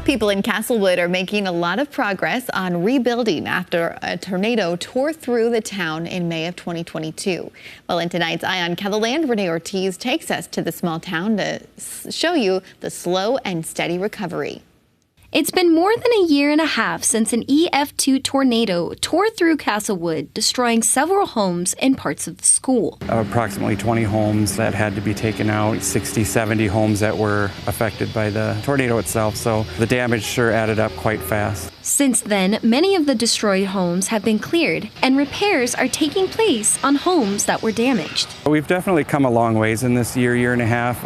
People in Castlewood are making a lot of progress on rebuilding after a tornado tore through the town in May of 2022. Well, in tonight's Eye on KELOLAND, Renee Ortiz takes us to the small town to show you the slow and steady recovery. It's been more than a year and a half since an EF2 tornado tore through Castlewood, destroying several homes and parts of the school. Approximately 20 homes that had to be taken out, 60, 70 homes that were affected by the tornado itself, so the damage sure added up quite fast. Since then, many of the destroyed homes have been cleared, and repairs are taking place on homes that were damaged. We've definitely come a long ways in this year and a half.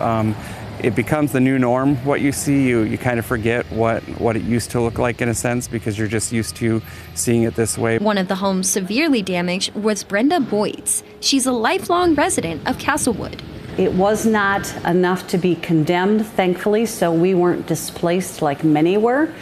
It becomes the new norm. What you see, you kind of forget what it used to look like in a sense, because you're just used to seeing it this way. One of the homes severely damaged was Brenda Boyd's. She's a lifelong resident of Castlewood. It was not enough to be condemned, thankfully, so we weren't displaced like many were,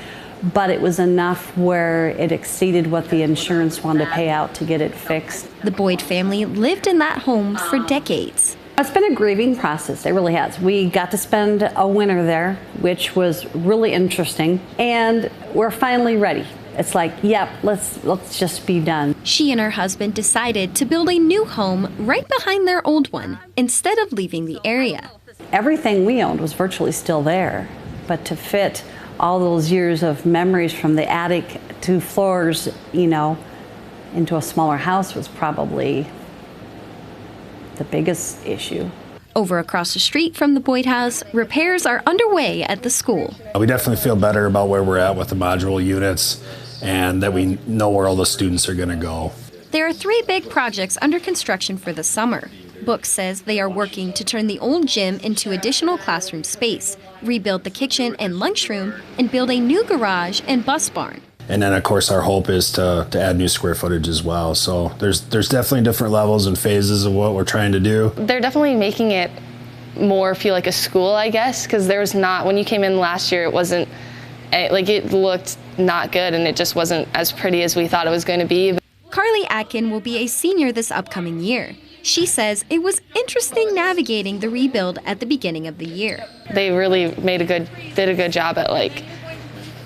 but it was enough where it exceeded what the insurance wanted to pay out to get it fixed. The Boyd family lived in that home for decades. It's been a grieving process, it really has. We got to spend a winter there, which was really interesting, and we're finally ready. It's like, yep, let's just be done. She and her husband decided to build a new home right behind their old one, instead of leaving the area. Everything we owned was virtually still there, but to fit all those years of memories from the attic 2 floors, into a smaller house was probably the biggest issue. Over across the street from the Boyd house, repairs are underway at the school. We definitely feel better about where we're at with the modular units and that we know where all the students are going to go. There are 3 big projects under construction for the summer. Book says they are working to turn the old gym into additional classroom space, rebuild the kitchen and lunchroom, and build a new garage and bus barn. And then, of course, our hope is to add new square footage as well. So there's definitely different levels and phases of what we're trying to do. They're definitely making it more feel like a school, I guess, because there was not, when you came in last year, it wasn't, like, it looked not good and it just wasn't as pretty as we thought it was going to be. Carly Atkin will be a senior this upcoming year. She says it was interesting navigating the rebuild at the beginning of the year. They really did a good job at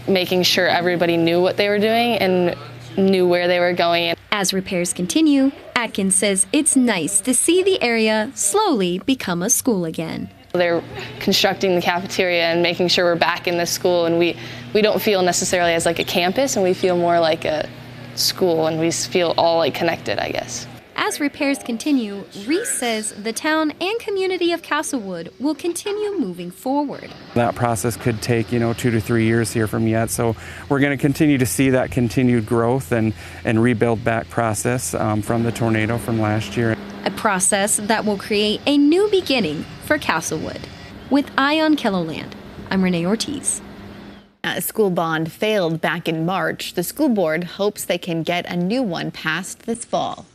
making sure everybody knew what they were doing and knew where they were going. As repairs continue, Atkins says it's nice to see the area slowly become a school again. They're constructing the cafeteria and making sure we're back in the school, and we don't feel necessarily as like a campus, and we feel more like a school, and we feel all connected, I guess. As repairs continue, Reese says the town and community of Castlewood will continue moving forward. That process could take, 2 to 3 years here from yet, so we're going to continue to see that continued growth and rebuild back process from the tornado from last year. A process that will create a new beginning for Castlewood. With Eye on KELOLAND, I'm Renee Ortiz. A school bond failed back in March. The school board hopes they can get a new one passed this fall.